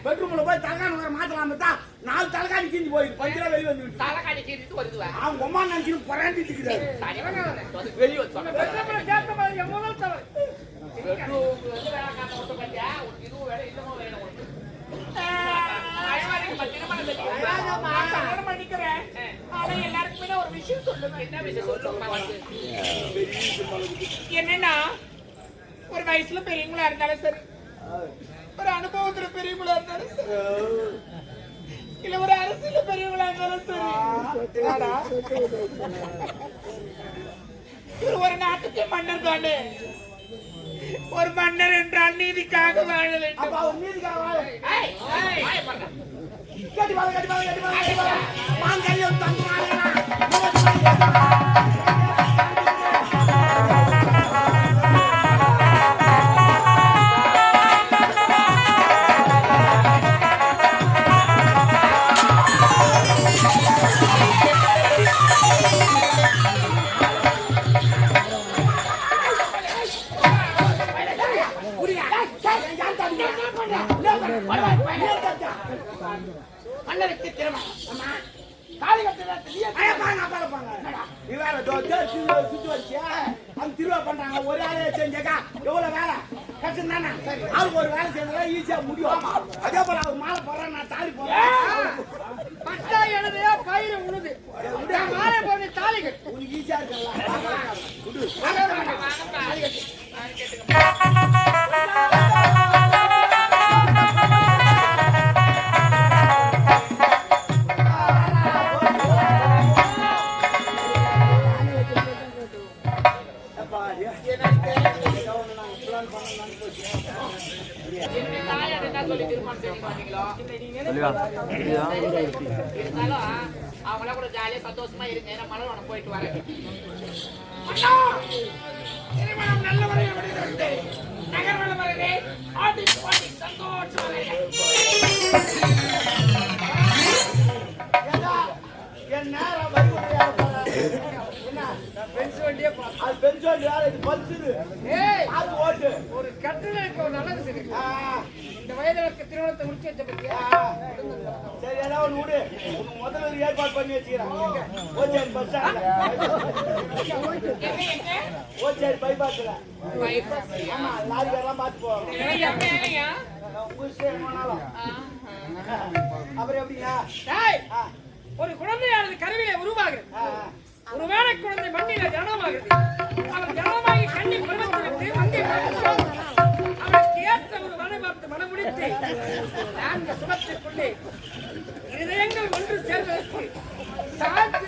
பெட்ரூம்ல போய் தலைகாணி மாத்தலாம் தான் 4 தலைகாணி கீஞ்சி போயிட்டு பஞ்சரா வெளிய வந்து தலைகாணி கீஞ்சிட்டு வருதுவா அவங்க அம்மா நினைச்சு புரண்டிட்டு இருக்குது வெளிய வந்து பெட்ரூம்ல கேட்ட மாதிரி எவ்வளவு தவறு பெட்ரூம்ல வந்து வேலை காட்ட மட்டும் பண்ணியா ஒரு இதுவும் வேலை இல்லமோ வேலை ஒண்ணு ஒரு விஷயம் சொல்லுங்க என்ன விஷயம் சொல்லுங்க என்னன்னா ஒரு வயசுல பெரியவங்களா இருந்தாலும் சரி ஒரு அனுபவத்துல பெரியவங்களா இருந்தாலும் சரி இல்ல ஒரு அரசியல பெரியவங்களா இருந்தாலும் சரி ஒரு நாட்டுக்கு மன்னர் தானே ஒரு மன்னர் என்றால் நீதிக்காக வாழ வேண்டும் நீதிக்காக வாழ கட்டி வாங்க மாங்கல்யம் தங்குவாங்க மன்னருக்கு திருமணம் சுத்தி வச்சு அந்த திருவா பண்றாங்க ஒரு வேலையை செஞ்சாக்கா எவ்வளவு வேலை கஷ்டம் தானே அவருக்கு ஒரு வேலை செஞ்சா ஈஸியா முடியும் அதே போல அவர் மாலை போடுறேன் நான் தாலி போடுறேன் பட்டா எழுதையா பயிர் உழுது மாலை போடுற தாலிகள் உனக்கு ஈஸியா இருக்குல்ல அவங்கள கூட ஜாலியா சந்தோஷமா இருங்க மலர் போயிட்டு வரேன் நல்ல முறையில் நகர் வளமரே ஆடி பாடி சந்தோஷம் என் நேரம் அது பெஞ்சு வேலை இது பல்சுது அது ஓட்டு ஒரு கட்டளை நல்லது சரி இந்த வயதிற்கு திருமணத்தை முடிச்சு வச்ச பத்தியா சரி ஏதாவது ஒன்று விடு முதல்ல ஒரு ஏற்பாடு பண்ணி வச்சுக்கிறேன் ஓச்சேரி பஸ் ஓச்சேரி பைபாஸ்ல ஆமா லாரி எல்லாம் பார்த்து போவாங்க அப்புறம் எப்படிங்க ஒரு குழந்தையானது கருவிலே உருவாகிறது ஒருவேளை குழந்தை மண்ணில ஜனமாகிறது அவன் ஜனமாகி கண்ணி பருவத்திற்கு மங்கை அவனுக்கு ஏற்ற ஒரு மனமார்த்து மனமுடித்து நான் சுமத்திற்குள்ளே இருதயங்கள் ஒன்று சேர்வதற்கு சாந்தி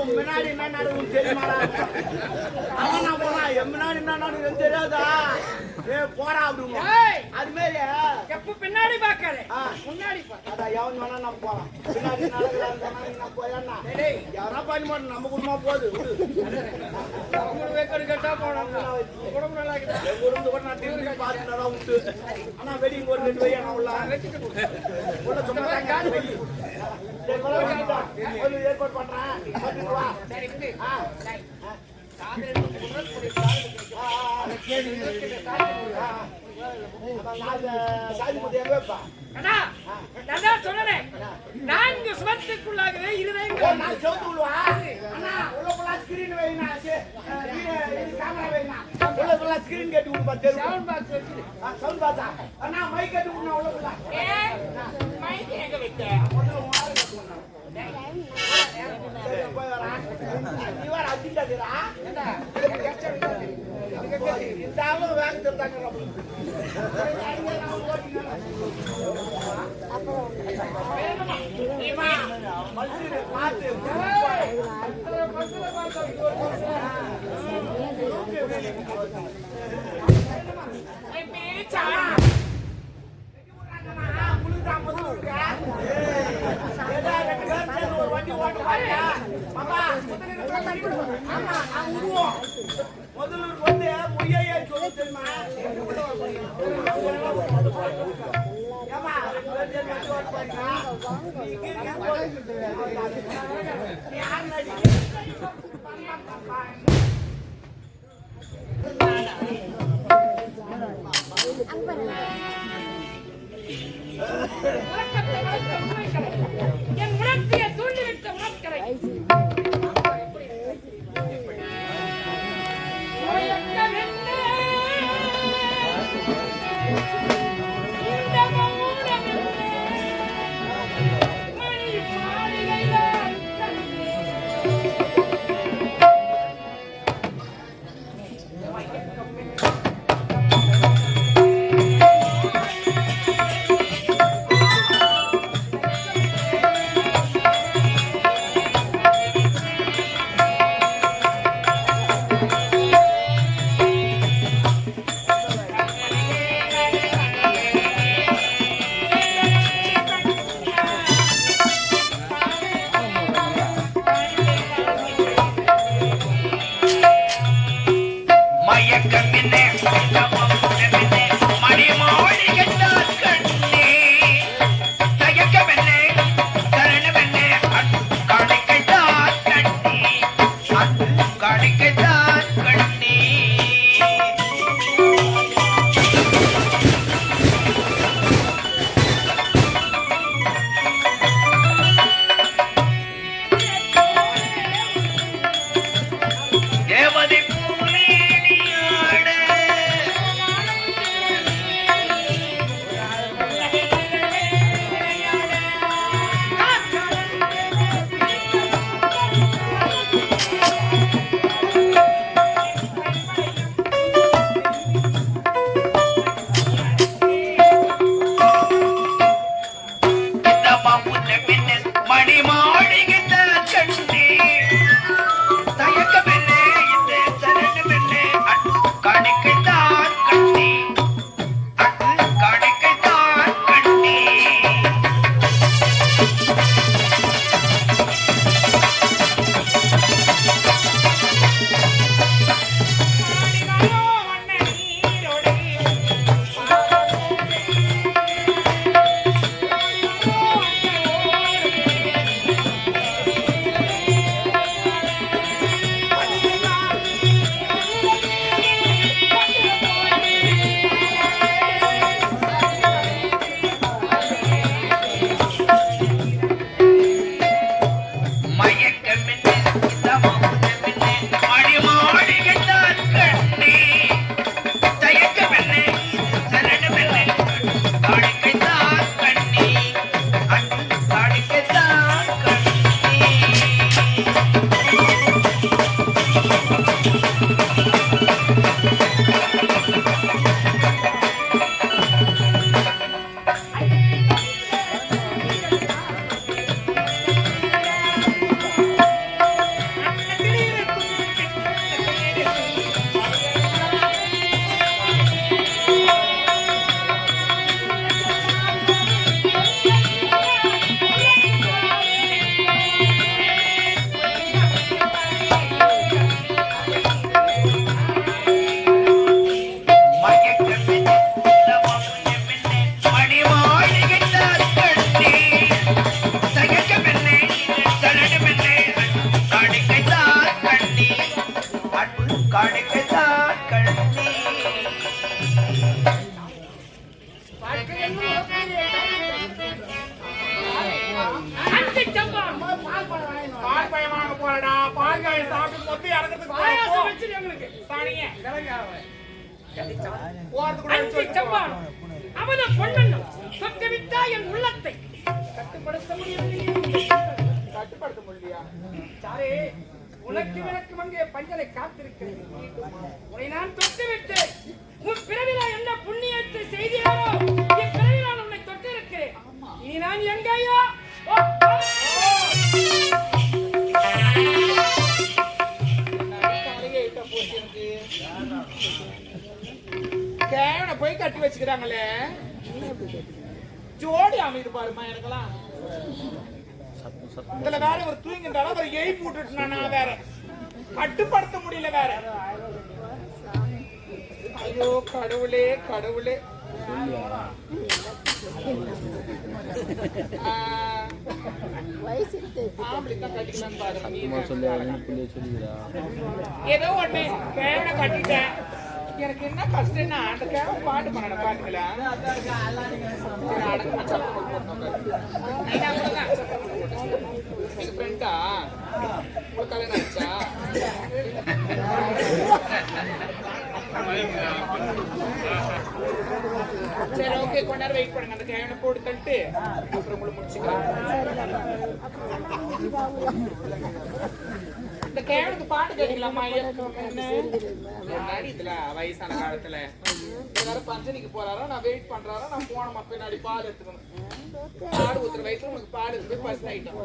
முன்னாடி என்ன தெரியுமாடா அவன் போனா என் முன்னாடி என்ன தெரியாதா போறா அப்படிங்க அது மாதிரி எப்ப பின்னாடி பாக்காத முன்னாடி அதான் எவன் வேணா நம்ம போலாம் பின்னாடி நடக்கலாம் போயண்ணா எவனா பண்ணி மாட்டோம் நம்ம குடும்பமா போகுது கேட்டா போனோம் குடும்பம் நல்லா எங்க குடும்பத்தை கூட நான் டிவி பார்த்துட்டு தான் உண்டு ஆனா வெடிங்க ஒரு 2 வையா நான் உள்ள உள்ள சும்மா காடு வெடி ஏற்பாடு பண்றேன் நான்கு சுமத்துக்குள்ளாகவே இருதயம் ஸ்கிரீன் கேட்டு மை கேட்டு மைக் எங்க வைக்க இருந்தாலும் வேலை தெரிந்தாங்க முதல்ல வந்து சொல்லு தெரியுமா? ஏம்மா, என் உணர்ச்சியை தூண்டிவிட்ட உணர்ச்சிகளை அவன பொன்னன் தொட்டுவிட்டா என் உள்ளத்தை கட்டுப்படுத்த முடியவில்லை. கட்டுப்படுத்த முடியா? சாரே, உனக்கு எனக்கு அங்கே பஞ்சனை காத்திருக்கிறேன். உன்னை நான் தொட்டுவிட்டேன். உன் பிறவிலா என்ன புண்ணியத்தை செய்தியாரோ என் பிறவிலா நான் உன்னை தொட்டிருக்கிறேன். இனி நான் எங்கேயோ கேவனை போய் கட்டி வச்சுக்கிறாங்களே, ஜோடி அமைது பாருமா எனக்கெல்லாம். இதுல வேற ஒரு தூங்கிட்டாலும் அவர் எழுப்பி விட்டுட்டு நான் வேற கட்டுப்படுத்த முடியல. வேற ஐயோ கடவுளே கடவுளே. ஆம்பளைதான் கட்டிக்கலாம்னு பாருங்க. ஏதோ ஒண்ணு கேவனை கட்டிட்டேன். எனக்கு என்ன கஷ்டம்னா அந்த கேவனை பாட்டு பண்ண பாட்டுங்களா எங்க ஃப்ரெண்டா உங்களுக்கு கல்யாணம் ஆச்சா? சரி ஓகே கொஞ்ச நேரம் வெயிட் பண்ணுங்க. அந்த கேவனை போட்டு தள்ளிட்டு அப்புறம் உங்களை முடிச்சுக்கலாம். இந்த கேவனுக்கு பாட்டு கேட்கலாமா? இதுல வயசான காலத்துல எல்லாரும் பஞ்சனிக்கு போறாரோ, நான் வெயிட் பண்றாரோ, நான் போன பின்னாடி பால் எடுத்துக்கணும். பால் ஊத்துற வயசுல உனக்கு பால் எடுத்து ஃபர்ஸ்ட் ஐட்டம்.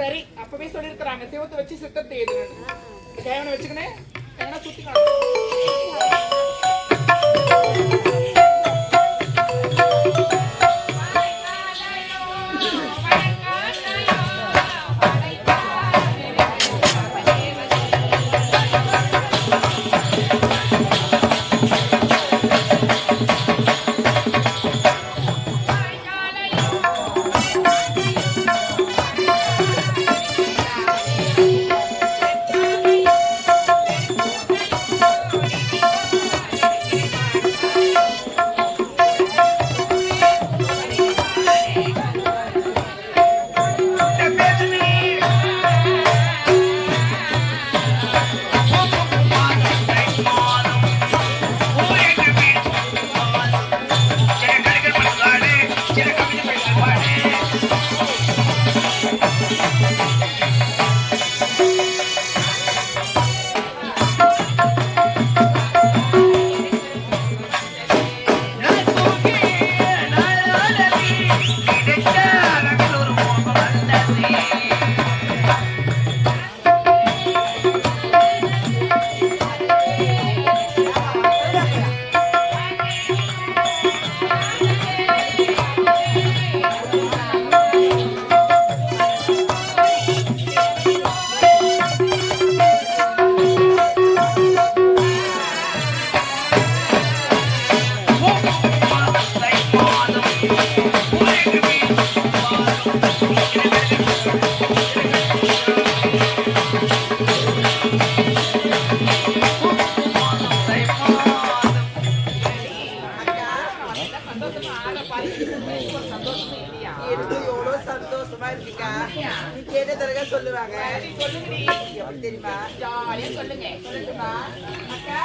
சரி அப்பவே சொல்லிருக்கிறாங்க சிவத்தை வச்சு சித்தத்தை எதுன்னு. கேவனை வச்சுக்கனே என்ன சுத்திக்கலாம். சொல்லுவாங்க தெரியுமா? ஜாலியா சொல்லுங்க. சொல்லுமா அக்கா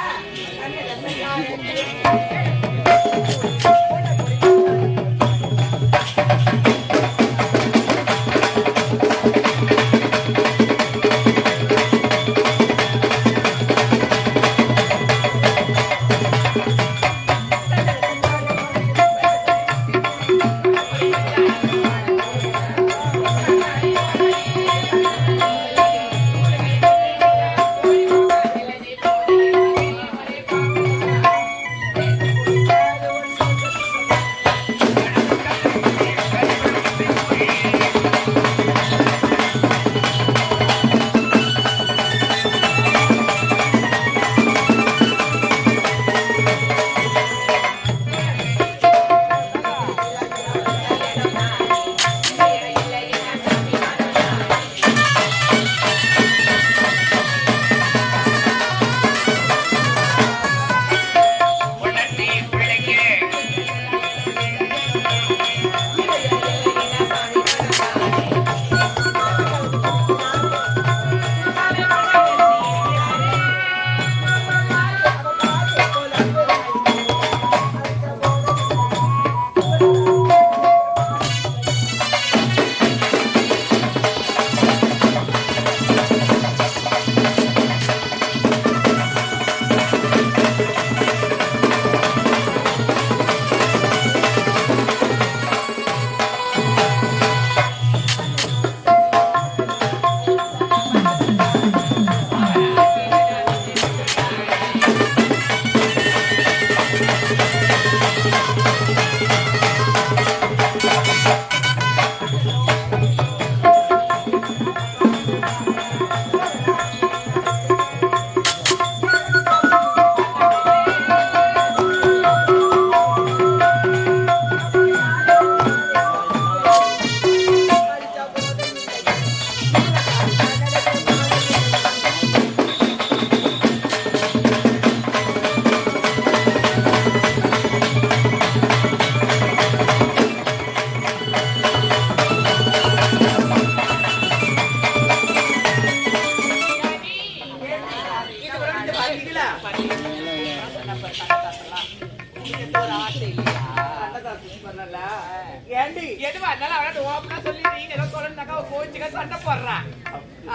நம்பர் கண்ணதாசெல்லாம் உங்களுக்கு ஒரு ஆசை இல்லையா? கண்ணதாசன் பண்ணல ஏண்டி எதுவா இருந்தாலும் அவளோட ஓப்பனா சொல்லி நீங்க ஏதோ சொல்லணும்னாக்கா அவ கோச்சுக்க சண்டை போடுறான்.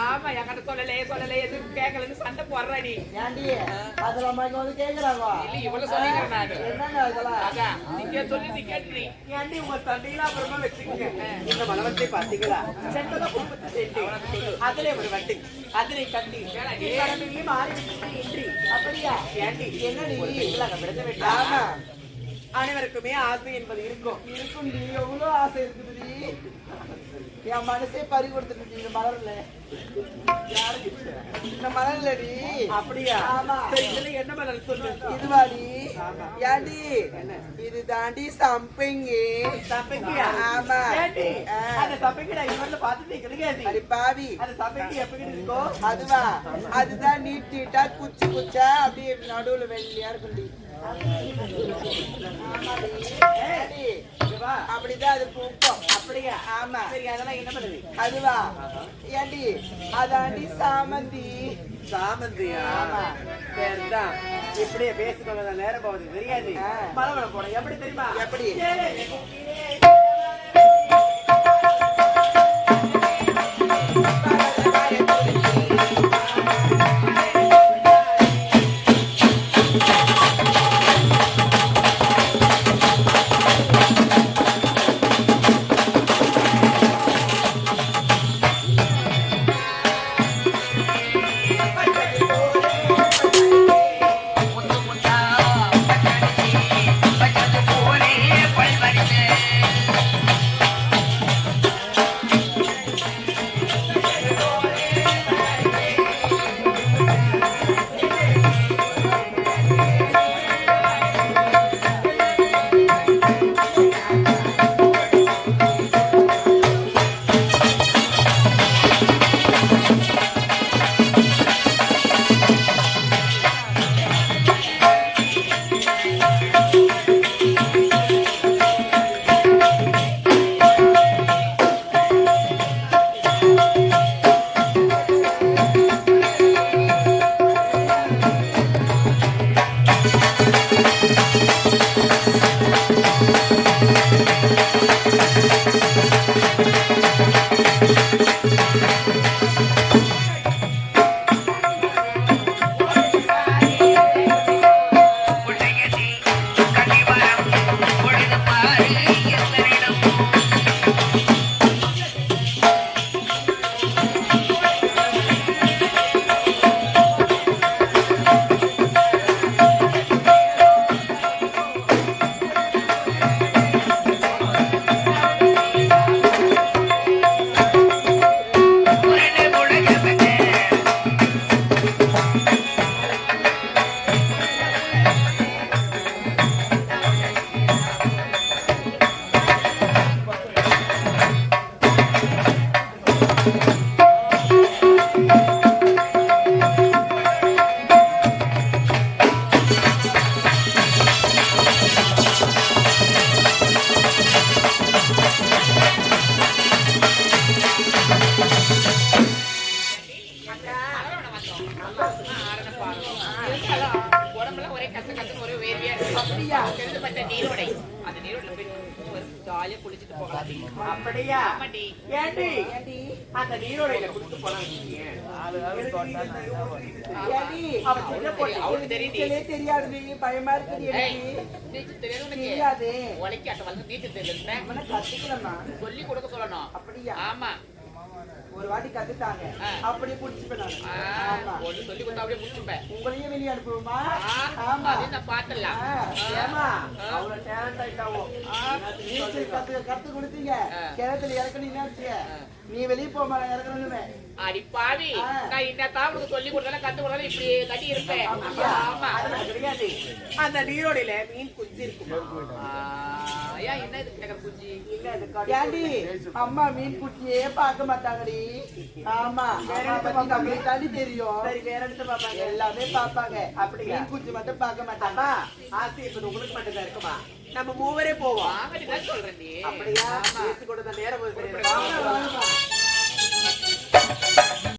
ஆமா என்கிட்ட சொல்லலே எதுவும் கேட்கலன்னு சண்டை போடுறா நீ. ஏண்டி அதுல அம்மாக்கு வந்து கேக்குறாங்க இல்ல இவ்வளவு சொல்லிக்கிறேன் நானு. என்னங்க அதெல்லாம் அதான் நீங்க சொல்லி நீ கேட்டு ஏண்டி உங்க தண்டையில அப்புறமா வச்சுக்கோங்க. இந்த மலவத்தை பாத்தீங்களா சென்றத குடும்பத்தை சேர்த்து அதுல ஒரு வட்டி அதிலே கட்டி கடமையும் ஆரம்பிச்சு அப்படியா ஏண்டி என்னடி விடுத்த வேண்டாம். ஆமா அனைவருக்குமே ஆசை என்பது இருக்கும். இருக்கும்டி எவ்வளவு ஆசை இருக்குதுடி என் மனசே பறி கொடுத்துட்டு இந்த மலர்ல இந்த மலர்லடி அப்படியா? ஆமா. சரி, இதுல என்ன மலர் சொல்லு. இதுவாடி ஏண்டி இது தாண்டி சம்பிங்கி சப்பைக்கியா? ஆமா. ஏண்டி? ஆ. அந்த சப்பைக்கு நான் இவர்ல பார்த்ததே கிடையாது. அடி பாவி அந்த சப்பைக்கு எப்படி இருக்கும்? அதுவா அதுதான் நீட்டா குச்சி குச்சா அப்படியே நடுவுல வெள்ளையா இருக்கும்டி ஏண்டி? இங்க வா. அப்படிதான் அது பூக்கும் அப்படியா? ஆமா. சரி, அதெல்லாம் என்ன பண்ணுது? அதுவா ஏண்டி அதாண்டி சாமந்தி சாமந்தியா? ஆமா. சரிதான். இப்படியே பேசிக்கொள்ள நேரம் போகுது தெரியாது. ஆ. மலவளம் போட எப்படி தெரியுமா? எப்படி? உடம்புல ஒரே கச கசன்னு ஒரே வேர்வையா இருக்கு. அப்படியா? எழுதப்பட்ட நீரோடை அந்த நீரோட போய் ஜாலியா குளிச்சுட்டு போகலாம். அப்படியா? ஆமாடி. ஏண்டி? ஏண்டி அந்த நீரோடையில குடிச்சு போனாங்க. ஏண்டி அவன் சின்ன பொண்ணு. அவளுக்கு தெரியுது. நீச்சலே தெரியாதுடி பயமா இருக்குது ஏய், எனக்கு நீச்சல் தெரியாது உனக்கு? தெரியாது உலக்கி அட்ட வந்து நீச்சல் தெரியல அவனை கத்துக்கலமா சொல்லி கொடுக்க சொல்லணும். அப்படியா? ஆமா. ஒரு வாட்டி கத்துட்டாங்க ஆ. அப்படியே புடிச்சுப்பேன் நானு. ஆமா. ஒண்ணு சொல்லி கொடுத்தா அப்படியே முடிச்சுப்பேன். உங்களையும் வெளியே அனுப்புவோமா? ஆமா. அது நான் பாத்துடலாம். ஆ. ஏமா அவ்வளவு டேலண்ட் ஆயிட்டாவோ. நீச்சல் கத்து கொடுத்தீங்க ஆ. கிணத்துல இறக்கணும்னு நீ வெளியே போமா நான் இறக்கணுமே அடி பாவி, ஆ. நான் இன்னதான் உனக்கு சொல்லி கொடுத்தாலும் கத்து கொடுத்தாலும் இப்படி கட்டி இருப்பேன். அப்படியா? ஆமா. அதெல்லாம் கிடையாது. அந்த நீரோடையில மீன் குஞ்சு இருக்குமா? ஏன் என்ன இது கேக்குற குஞ்சி? இல்ல அது ஏண்டி அம்மா மீன் குட்டியே பார்க்க மாட்டாங்கடி. ஆமா அம்மா பத்தி நம்மளுக்கு தாண்டி தெரியும். சரி, வேற இடத்துல பாப்பாங்க. எல்லாமே பார்ப்பாங்க. அப்படியா? மீன் குஞ்சு மட்டும் பார்க்க மாட்டாங்க. அம்மா, ஆசை இப்ப உங்களுக்கு மட்டும்தான் இருக்குமா? நம்ம மூவரே போவோம். வாங்கடி தான் சொல்றேன் நீ. அப்படியா? ஆமா. பேசி கொடுத்த நேரம் வாங்க, வாங்க.